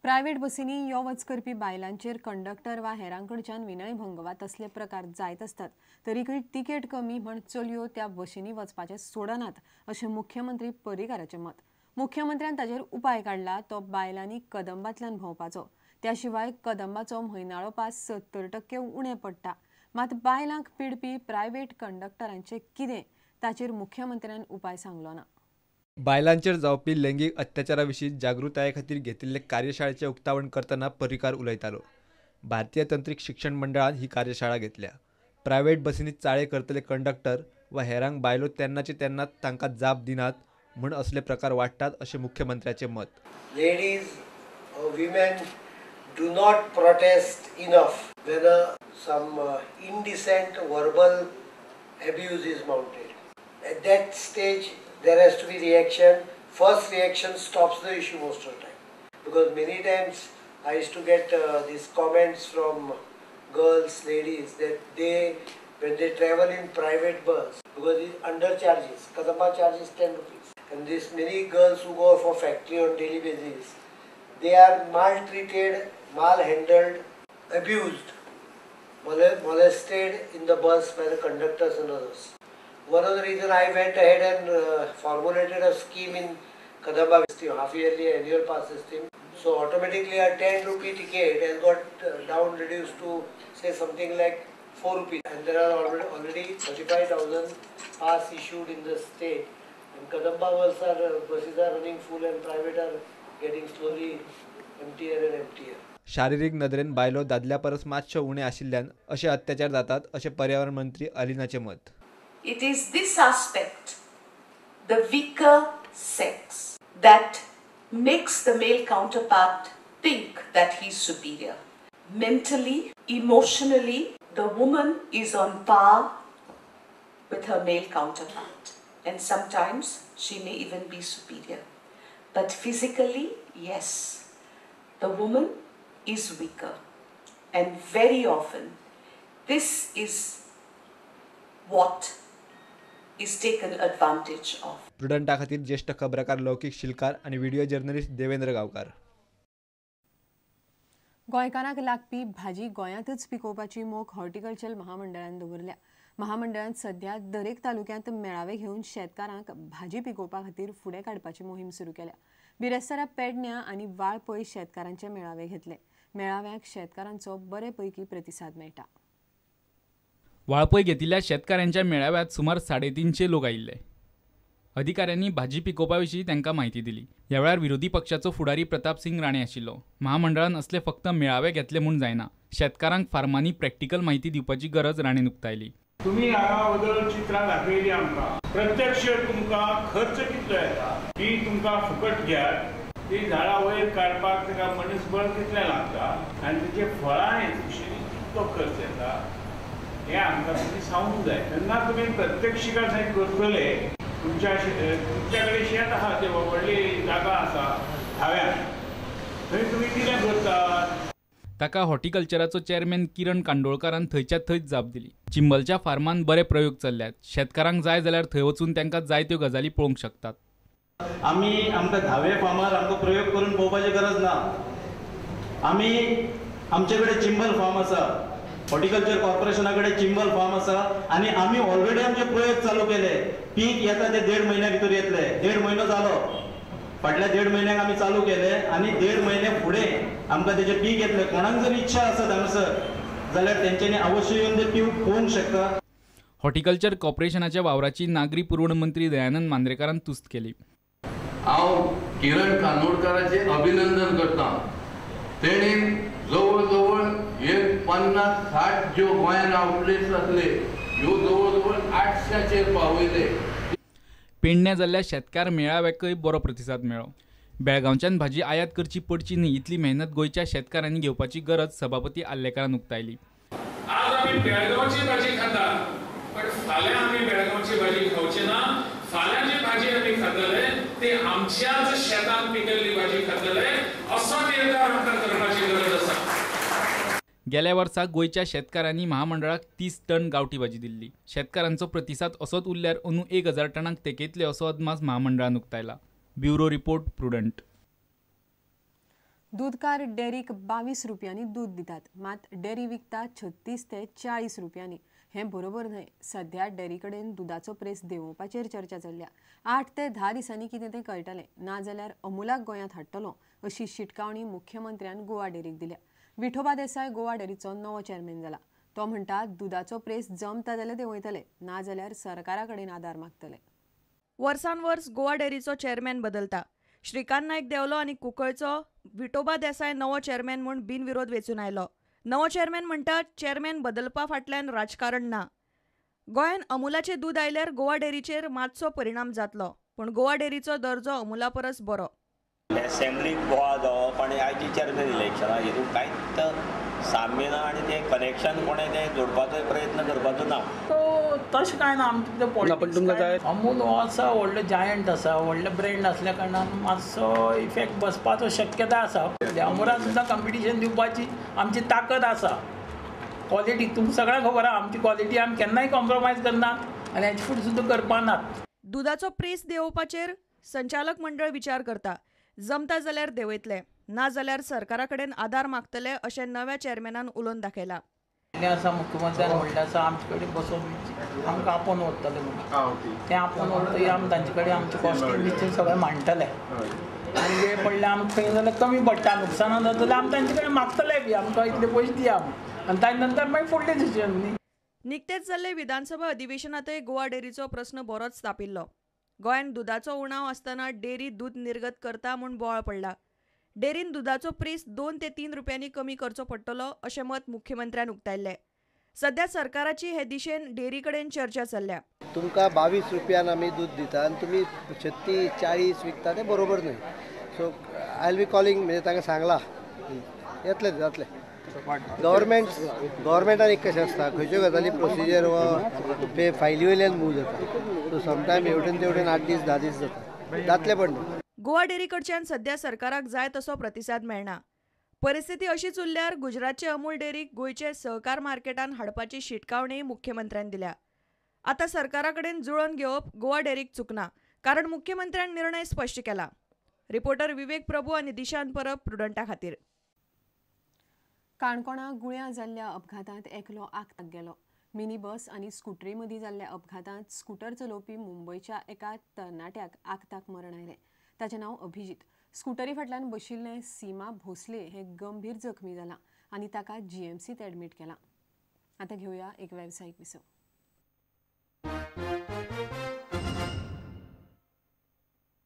Private बसींनी यो वच करपी बायलांचेर conductor वा हेरांकडच्यान विनयभंग वा तसले प्रकार जायत असतात तरीकय तिकेट कमी म्हण चलयो त्या बसींनी वचपाचे सोडनात अशें मुख्यमंत्री पर्रीकाराचें मत। मुख्यमंत्र्यान ताजेर उपाय काडला तो बायलांनी कदंबातल्यान भोंवपाचो। त्या शिवाय कदंबाचो म्हयनाळो पास 70% उणें पडटा। मात बायलांक पिडपी प्रायव्हेट कंडक्टरांचें कितें ताचेर मुख्यमंत्र्यान उपाय सांगलो ना। बायलांचेर जावपी लैंगिक अत्याचाराविशीं जागृताये खातीर घेतिल्ले कार्यशाळेचे उक्तावण करतना पर्रीकार उलयतालो। भारतीय तंत्रीक शिक्षण मंडळान ही कार्यशाळा घेतल्या। प्रायव्हेट बसींनी चाळे करतले कंडक्टर वा हेरांक बायलो तेन्नाचे तेन्नाच तांकां जाप दिनात म्हण असले प्रकार वाडटात अशें मुख्यमंत्र्याचें मत। Ladies or women do not protest enough when some indecent verbal abuse is mounted. At that stage there has to be reaction. First reaction stops the issue most of the time. Because many times I used to get these comments from girls, ladies, that when they travel in private bus, because it's under charges, Kadamba charges 10 rupees. And these many girls who go for factory on daily basis, they are maltreated, malhandled, abused, molested in the bus by the conductors and others. One of the reasons I went ahead and formulated a scheme in Kadamba system, half-yearly annual pass system. So automatically a 10 rupee ticket has got down reduced to say something like 4 rupees. And there are already 35,000 pass issued in the state. And Kadamba buses are running full and private are getting slowly emptier and emptier. शारीरिक नदरेन बायलो दादल्या परस मातशो उणे आशिल्ल्यान अशे अत्याचार जातात अशें पर्यावरण मंत्री अलिनाचें मत। It is this aspect, the weaker sex, that makes the male counterpart think that he's superior. Mentally, emotionally, the woman is on par with her male counterpart. And sometimes she may even be superior. But physically, yes, the woman is weaker. And very often, this is what is taken advantage of. प्रुडंटा खातीर ज्येष्ठ खबराकार लौकीक शिलकार आणि video journalist Devendra गांवकार। गोंयकारांक लागपी भाजी गोंयांतच पिकोवपाची मोख horticulture महामंडळान दवरल्या। महामंडळान सध्या दरेक तालुक्यांत मेळावे घेवन शेतकारांक भाजी पिकोवपा खातीर फुडें काडपाची मोहीम सुरू केल्या। बिरेस्तारा पेडण्यां आनी वाळपय शेतकारांचे मेळावे घेतले। मेळाव्याक शेतकारांचो बरेपैकी प्रतिसाद मेळटा। वाळपय घेतिल्ल्या शेतकारांच्या मेळाव्यात सुमार 350 लोक आयिल्ले। अधिकाऱ्यांनी भाजी पिकोवपाविशीं तांकां म्हायती दिली। ह्या वेळार विरोधी पक्षाचो फुडारी प्रताप सिंग राणे आशिल्लो। महामंडळान असले फक्त मेळावे घेतले म्हूण जायना, शेतकारांक फार्मांनी प्रॅक्टिकल म्हायती दिवपाची गरज राणेन उक्तायली। तुम्ही हांगा बद्दल चित्रां दाखयली आमकां, प्रत्यक्ष तुमकां खर्च कितलो येता ती तुमकां फुकट घेयात, ती झाडां वयर काडपाक ताका मनीसबळ कितलें लागता आनी तेचे फळां येतकीर कितलो खर्च येता हें आमकां तुमी सांगूंक जाय। तेन्ना तुमी प्रत्यक्षिका थंय करतले। तुमच्या कडेन शेत आहा, ते व्हडली जागा आसा धाव्यान, थंय तुमी कितें करतात? ताका हॉर्टिकल्चराचो चेअरमॅन किरण कांदोळकारान थंयच्या थंयच जाप दिली। चिंबलच्या फार्मान बरे प्रयोग चल्ल्यात। शेतकारांक जाय जाल्यार थंय वचून तांकां जाय त्यो गजाली पळोवंक शकतात। आमकां धावे फार्मार आमकां प्रयोग करून पळोवपाची गरज ना। आमचे कडेन चिंबल फार्म आसा, हॉर्टिकल्चर कॉर्पोरेशना कडेन चिंबल फार्म आसा आनी आमी ऑलरेडी आमचे प्रयोग चालू केले। पीक येता ते 1.5 म्हयन्या भितर येतले। 1.5 म्हयनो जालो, फाटल्या 1.5 म्हयन्याक आमी चालू केले आनी 1.5 म्हयने फुडें आमकां तेजे पीक येतले। कोणाक जर इच्छा आसत हांगासर जाल्यार तेंच्यांनी अवश्य येवन ते पीक पळोवंक शकता। हॉर्टिकल्चर कॉर्पोरेशनाच्या वावराची नागरी पुरवण मंत्री दयानंद मांद्रेकारान तुस्त केली। हांव किरण कांदोळकाराचे अभिनंदन करता। तेणेन जवळ जवळ हे 50-60 ज्यो गोंयान आउटलेट्स आसले ह्यो जवळ जवळ 800चेर पावयले। पेडण्या जाल्ल्या शेतकार मेळाव्याकय बरो प्रतिसाद मेळ्ळो। बेळगांवच्यान भाजी आयात करची पडची न्ही इतली मेहनत गोंयच्या शेतकारांनी घेवपाची गरज सभापती आल्लेकारान उक्तायली। आज आमी बेळगांवची भाजी खाता, पण फाल्यां आमी बेळगांवची भाजी खावचे ना। फाल्यां जी भाजी आमी खातले ती आमच्याच शेतान पिकयल्ली भाजी खातले असो निर्धार आमकां करपाची गरज आसा। गेल्या वर्सा गोंयच्या शेतकारांनी महामंडळाक 30 टन गावठी भाजी दिल्ली। शेतकारांचो प्रतिसाद असोच उरल्यार अंदू 1000 टनांक तेंकयतले असो अदमास महामंडळान उक्तायला। Bureau report, Prudent. दूधकार डेअरीक 22 रुपयांनी दूध दितात, मात डेअरी विकता 36 ते 40 रुपयांनी. हें बरोबर न्हय. सध्या डेअरी कडेन दुधाचो प्रेस देंवोवपाचेर चर्चा चल्ल्या. 8 ते 10 दिसांनी कितें तें कळटलें. नाजाल्यार अमुलाक गोंयांत हाडटलो अशी शिटकावणी मुख्यमंत्र्यान गोवा डेअरीक दिल्या. विठोबा देसाय गोवा डेअरीचो नवो चेअरमॅन जाला. तो म्हणटा दुधाचो प्रेस जमता जाल्यार देंवयतले, नाजाल्यार सरकारा कडेन आदार मागतले. वर्सान वर्स गोवा डेअरीचो चेअरमॅन बदलता. श्रीकांत नायक देंवलो आनी कुंकळचो विठोबा देसाय नवो चेअरमॅन म्हूण बिनविरोध वेंचून आयलो. नवो चेअरमॅन म्हणटा चेअरमॅन बदलपा फाटल्यान राजकारण ना. गोंयांत अमुलाचें दूद आयल्यार गोवा डेअरीचेर मातसो परिणाम जातलो, पूण गोवा डेअरीचो दर्जो अमुला परस बरो. असेंब्लीक बोवाळ जावप आनी आयची चेअरमॅन इलेक्शनां हितून कांयच साम्य ना आनी तें कनेक्शन कोणें तें जोडपाचो प्रयत्न करपाचो ना. तशें कांय ना. आमचें कितें पॉलिटिक्स अमूल हो आसा व्हडलो जायंट आसा, व्हडले ब्रँड आसल्या कारणान मातसो इफेक्ट बसपाचो शक्यता आसा. अमुलाक सुद्दां कॉम्पिटिशन दिवपाची आमची ताकद आसा. क्वॉलिटी तुमकां सगळ्यांक खबर आहा, आमची क्वॉलिटी आमी केन्नाय कॉम्प्रोमायज करनात आनी हेचे फुडें सुद्दां करपानात. दुधाचो प्रेस देंवोवपाचेर संचालक मंडळ विचार करता. जमता जाल्यार देंवयतले, ना जाल्यार सरकारा कडेन आदार मागतले अशें नव्या चेअरमॅनान उलोवन दाखयलां. कितें आसा मुख्यमंत्र्यान म्हणलें आसा आमचे कडेन बसोवन आमकां आपोवन व्हरतले म्हणून. तें आपोवन व्हरतकीर आमी तांचे कडेन आमचें कॉस्टींग बिस्टींग सगळें मांडटले आनी वेळ पडल्यार आमकां खंय जाल्यार कमी पडटा, नुकसानान जाता जाल्यार आमी तांचे कडेन मागतले बी, आमकां इतले पयशे दिया म्हणून. आनी ताचे नंतर मागीर फुडलें डिसिजन न्ही. निकतेच जाल्ले विधानसभा अधिवेशनांतय गोवा डेअरीचो प्रस्न बरोच तापिल्लो. गोंयांत दुधाचो उणाव आसतना डेअरी दूद निर्गत करता म्हूण बोवाळ पडला. डेअरीन दुधाचो प्रेस 2 ते 3 रुपयांनी कमी करचो पडटलो अशें मत मुख्यमंत्र्यान उक्तायल्लें. सध्या सरकाराची हे दिशेन डेअरी कडेन चर्चा चल्ल्या. तुमकां 22 रुपयान आमी दूध दिता आनी तुमी 36-40 विकता तें बरोबर न्हय. So I will be calling, म्हणजे तांकां सांगलां येतले जातले. गव्हर्मेंटान एक कशें आसता, खंयच्यो गजाली प्रोसिजर वा फायली वयल्यान मूव जाता. सो समटायम हेवटेन तेवटेन 8 दीस 10 दीस जाता, जातले पण न्हय. गोवा डेअरी कडच्यान सध्या सरकाराक जाय तसो प्रतिसाद मेळना. परिस्थिती अशीच उरल्यार गुजरातचे अमूल डेअरीक गोंयचे सहकार मार्केटान हाडपाची शिटकावणी मुख्यमंत्र्यान दिल्या. आतां सरकारा कडेन जुळोवन घेवप गोवा डेअरीक चुकना, कारण मुख्यमंत्र्यान निर्णय स्पश्ट केला. रिपोर्टर विवेक प्रभू आनी दिशांत परब, प्रुडंटा खातीर. काणकोणा गुळ्या जाल्ल्या अपघातांत एकलो आगताक गेलो. मिनी बस आनी स्कूटरी मदीं जाल्ल्या अपघातांत स्कूटर चलोवपी मुंबयच्या एका तरणाट्याक आगताक मरण आयलें. ताचें नांव अभिजीत. स्कूटरी फाटल्यान बशिल्ले सीमा भोसले हे गंभीर जखमी जाला आनी ताका GMCत एडमीट केला. आतां घेवया एक वेवसायीक विसव.